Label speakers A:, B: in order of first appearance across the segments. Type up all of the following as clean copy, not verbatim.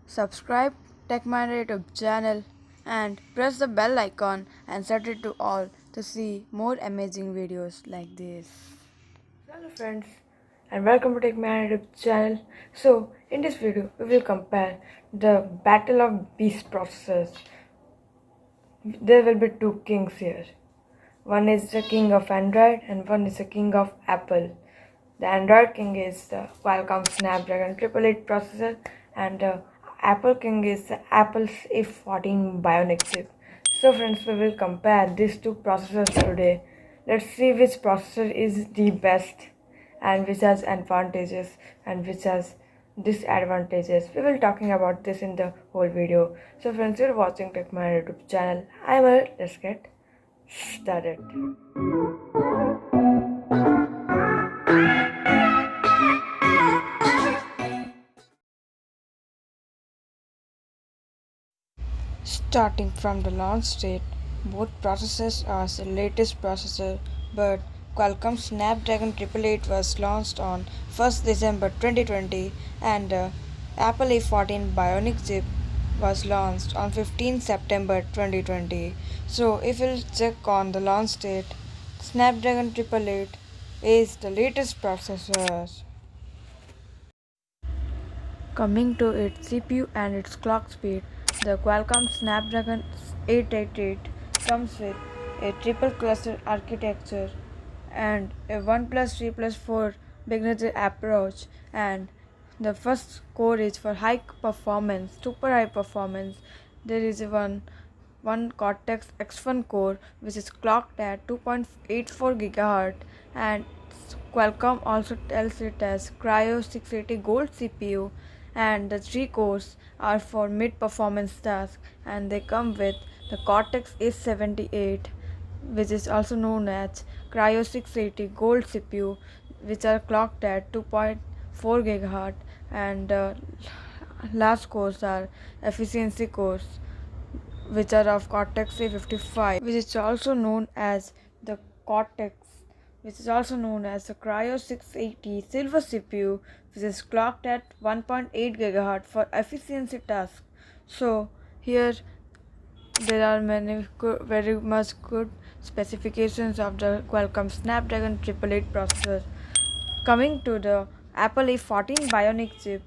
A: Subscribe TechMiner YouTube channel and press the bell icon and set it to all to see more amazing videos like this.
B: Hello friends and welcome to TechMiner YouTube channel. So in this video we will compare the battle of beast processors. There will be two kings here. One is the king of Android and one is the king of Apple. The Android king is the Qualcomm Snapdragon 888 processor and the Apple king is the Apple's A14 Bionic chip. So friends, we will compare these two processors today. Let's see which processor is the best and which has advantages and which has disadvantages. We will talking about this in the whole video. So friends, you're watching Tech My YouTube channel. I'm Al. Let's get started.
A: Starting from the launch date, both processors are the latest processor, but Qualcomm Snapdragon 888 was launched on 1st December 2020 and the Apple A14 Bionic chip was launched on 15 September 2020. So if we'll check on the launch date, Snapdragon 888 is the latest processor. Coming to its CPU and its clock speed, the Qualcomm Snapdragon 888 comes with a triple cluster architecture and a 1 plus 3 plus 4 beginner approach, and the first core is for high performance, super high performance. There is one Cortex X1 core which is clocked at 2.84 GHz, and Qualcomm also tells it as Cryo 680 Gold CPU, and the three cores are for mid performance tasks, and they come with the Cortex A78 which is also known as Cryo 680 Gold CPU, which are clocked at 2.4 GHz, and last cores are efficiency cores which are of Cortex A55, which is also known as the Cortex, which is also known as the Cryo 680 Silver CPU, which is clocked at 1.8 GHz for efficiency tasks. So here there are many very much good specifications of the Qualcomm Snapdragon 888 processor. Coming to the Apple A14 Bionic chip,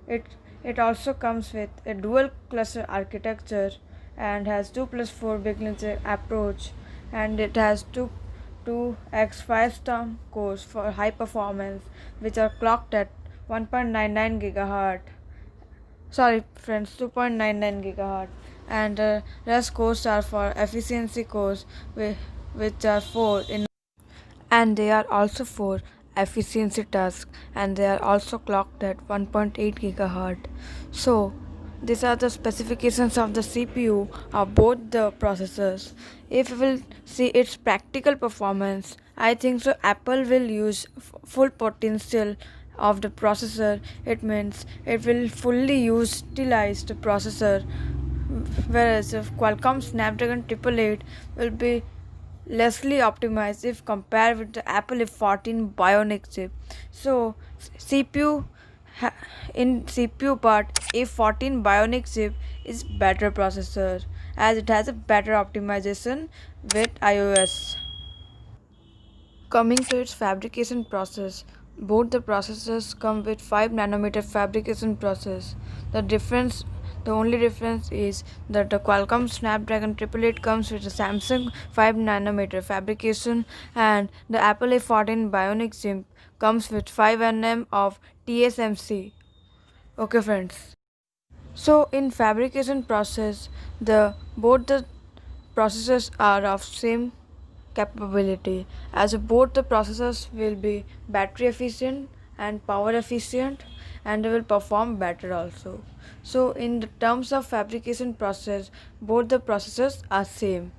A: it it also comes with a dual cluster architecture and has 2 plus 4 big approach, and it has two x5 star cores for high performance which are clocked at 1.99 gigahertz. Sorry friends, 2.99 gigahertz, and the rest cores are for efficiency cores which are 4 in, and they are also for efficiency tasks, and they are also clocked at 1.8 gigahertz. So these are the specifications of the CPU of both the processors. If we will see its practical performance, I think so Apple will use full potential of the processor. It means it will fully utilize the processor, whereas if Qualcomm Snapdragon 888 will be lessly optimized if compared with the Apple A14 Bionic chip. So CPU in CPU part, A14 Bionic chip is better processor as it has a better optimization with iOS. Coming to its fabrication process, both the processors come with 5 nanometer fabrication process. The difference, the only difference is that the Qualcomm Snapdragon 888 comes with a Samsung 5 nanometer fabrication, and the Apple A14 Bionic chip comes with 5 nm of TSMC. Okay friends. So in fabrication process, the both the processors are of same capability, as both the processors will be battery efficient and power efficient, and they will perform better also. So in the terms of fabrication process, both the processors are same.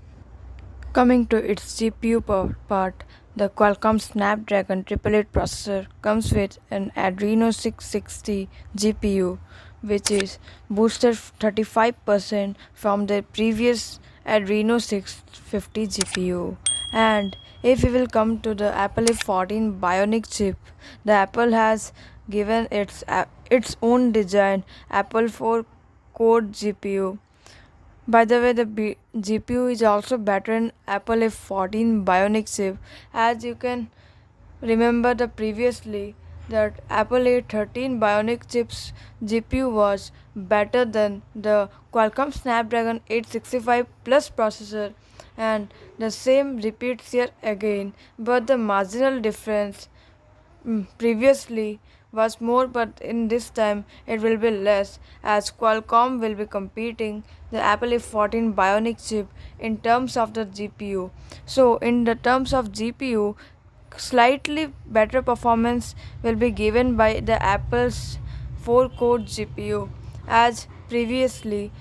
A: Coming to its GPU part, the Qualcomm Snapdragon 888 processor comes with an Adreno 660 GPU, which is boosted 35% from the previous Adreno 650 GPU. And if we will come to the Apple A14 Bionic chip, the Apple has given its own design Apple 4 core GPU. By the way, the GPU is also better in Apple A14 Bionic chip, as you can remember the previously that Apple A13 Bionic chips GPU was better than the Qualcomm Snapdragon 865 Plus processor, and the same repeats here again, but the marginal difference previously was more, but in this time it will be less, as Qualcomm will be competing the Apple A14 Bionic chip in terms of the GPU. So in the terms of GPU, slightly better performance will be given by the Apple's 4-core GPU, as previously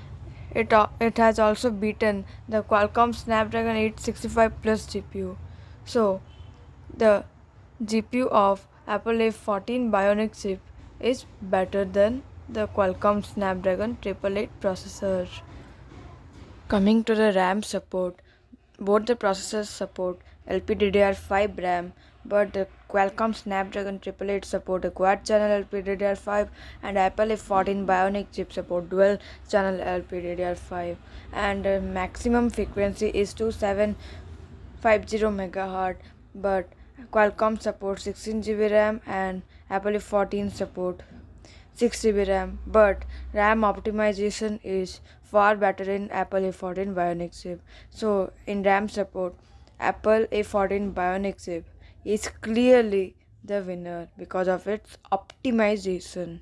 A: it has also beaten the Qualcomm Snapdragon 865 Plus GPU. So the GPU of Apple A14 Bionic chip is better than the Qualcomm Snapdragon 888 processor. Coming to the RAM support, both the processors support LPDDR5 RAM, but the Qualcomm Snapdragon 888 support a quad channel LPDDR5, and Apple A14 Bionic chip support dual channel LPDDR5, and the maximum frequency is 2750 MHz, but Qualcomm supports 16 GB RAM and Apple A14 support 6 GB RAM, but RAM optimization is far better in Apple A14 Bionic chip. So in RAM support, Apple A14 Bionic chip is clearly the winner because of its optimization.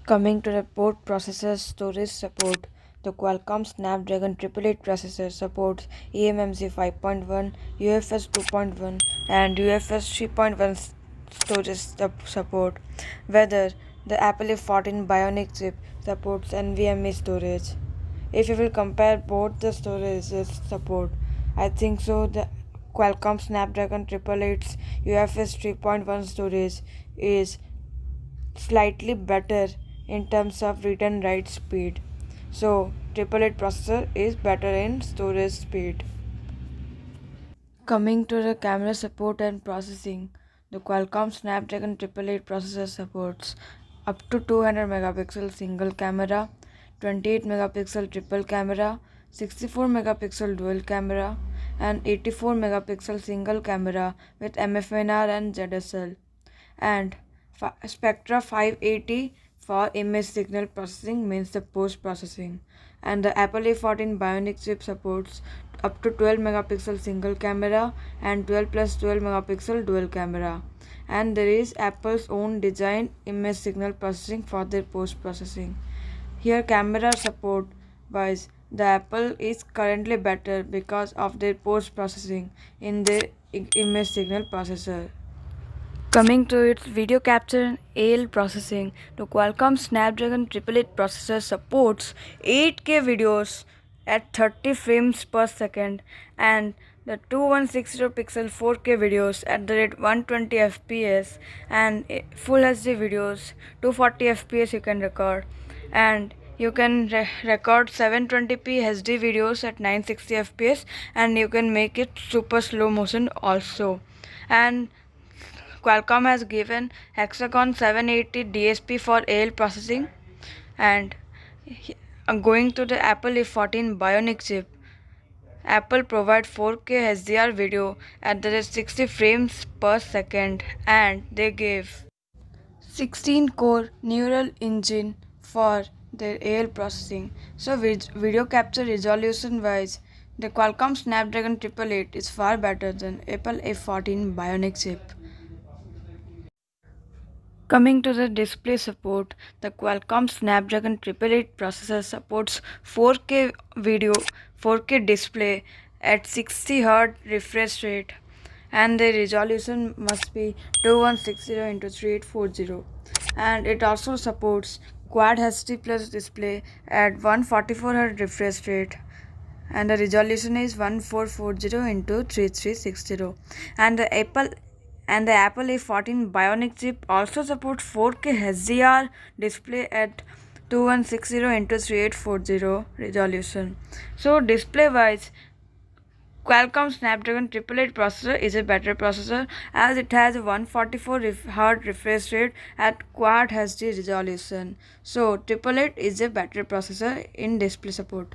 A: Coming to the port processor storage support, the Qualcomm Snapdragon 888 processor supports eMMC 5.1, UFS 2.1, and UFS 3.1 storage support, whether the Apple A14 Bionic chip supports NVMe storage. If you will compare both the storages support, I think so the Qualcomm Snapdragon 888's UFS 3.1 storage is slightly better in terms of read and write speed. So 888 processor is better in storage speed. Coming to the camera support and processing, the Qualcomm Snapdragon 888 processor supports up to 200 megapixel single camera, 28 megapixel triple camera, 64 megapixel dual camera, and 84 megapixel single camera with MFNR and ZSL, and Spectra 580 for image signal processing, means the post processing. And the Apple A14 Bionic chip supports up to 12 megapixel single camera and 12 plus 12 megapixel dual camera, and there is Apple's own designed image signal processing for their post processing. Here camera support wise, the Apple is currently better because of their post processing in their image signal processor. Coming to its video capture and AL processing, the Qualcomm Snapdragon 888 processor supports 8K videos at 30 frames per second, and the 2160 pixel 4K videos at the rate 120 fps, and full HD videos 240 fps you can record, and you can record 720p HD videos at 960 fps, and you can make it super slow motion also. And Qualcomm has given Hexagon 780 DSP for AL processing, and going to the Apple A14 Bionic chip, Apple provides 4K HDR video at the 60 frames per second, and they gave 16 core neural engine for their AL processing. So video capture resolution wise, the Qualcomm Snapdragon 888 is far better than Apple A14 Bionic chip. Coming to the display support, the Qualcomm Snapdragon 888 processor supports 4K video, 4K display at 60 Hz refresh rate, and the resolution must be 2160 x 3840, and it also supports Quad HD Plus display at 144 Hz refresh rate, and the resolution is 1440 x 3360, and the Apple A14 Bionic chip also supports 4K HDR display at 2160 x 3840 resolution. So display wise, Qualcomm Snapdragon 888 processor is a better processor as it has a 144 Hz refresh rate at Quad HD resolution. So 888 is a better processor in display support.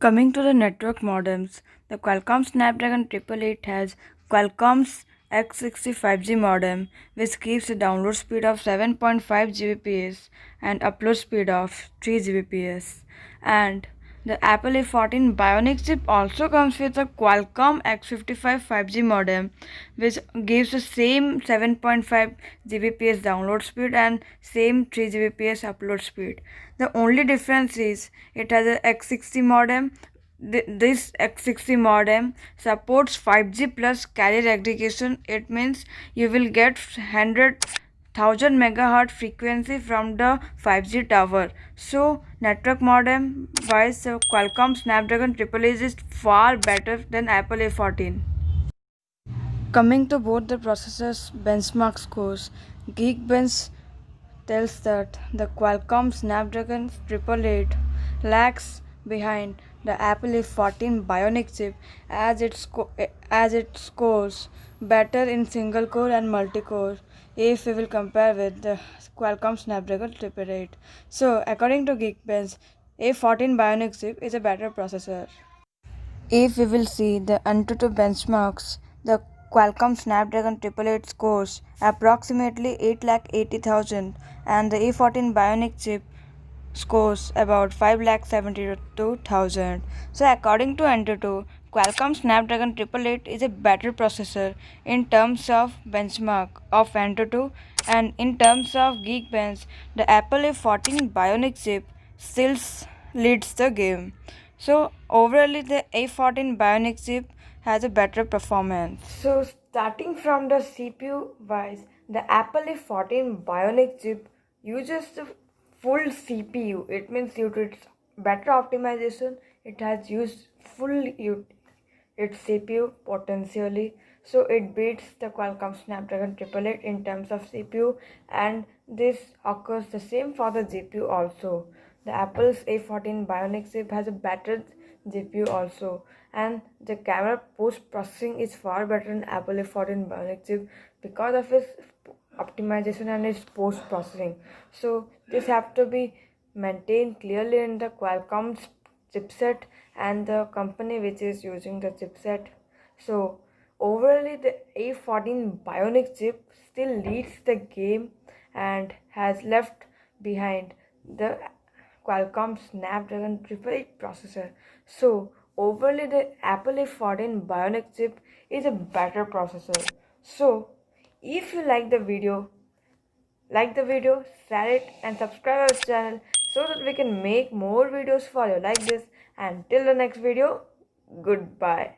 A: Coming to the network modems, the Qualcomm Snapdragon 888 has Qualcomm's X60 5G modem, which gives a download speed of 7.5 Gbps and upload speed of 3 Gbps. And the Apple A14 Bionic chip also comes with a Qualcomm X55 5G modem, which gives the same 7.5 Gbps download speed and same 3 Gbps upload speed. The only difference is it has a X60 modem. This X60 modem supports 5G plus carrier aggregation. It means you will get 100,000 megahertz frequency from the 5G tower. So network modem wise, Qualcomm Snapdragon 888 is far better than Apple A14. Coming to both the processors benchmark scores, Geekbench tells that the Qualcomm Snapdragon 888 lags behind the Apple A14 Bionic chip as it scores better in single core and multi core if we will compare with the Qualcomm Snapdragon 888. So according to Geekbench, A14 Bionic chip is a better processor. If we will see the Antutu benchmarks, the Qualcomm Snapdragon 888 scores approximately 8,80,000 and the A14 Bionic chip scores about 5,72,000. So according to Antutu, Qualcomm Snapdragon 888 is a better processor in terms of benchmark of Antutu, and in terms of Geekbench, the Apple A14 Bionic chip still leads the game. So overall, the A14 Bionic chip has a better performance.
B: So starting from the CPU wise, the Apple A14 Bionic chip uses the full CPU. It means due to its better optimization, it has used its CPU potentially. So it beats the Qualcomm Snapdragon 888 in terms of CPU, and this occurs the same for the GPU also. The Apple's A14 Bionic chip has a better GPU also, and the camera post processing is far better than Apple A14 Bionic chip because of its optimization and its post processing. So this have to be maintained clearly in the Qualcomm's chipset and the company which is using the chipset. So overall, the A14 Bionic chip still leads the game and has left behind the Qualcomm Snapdragon 888 processor. So overall, the Apple A14 Bionic chip is a better processor. So if you like the video, share it and subscribe our channel so that we can make more videos for you like this. And till the next video, goodbye.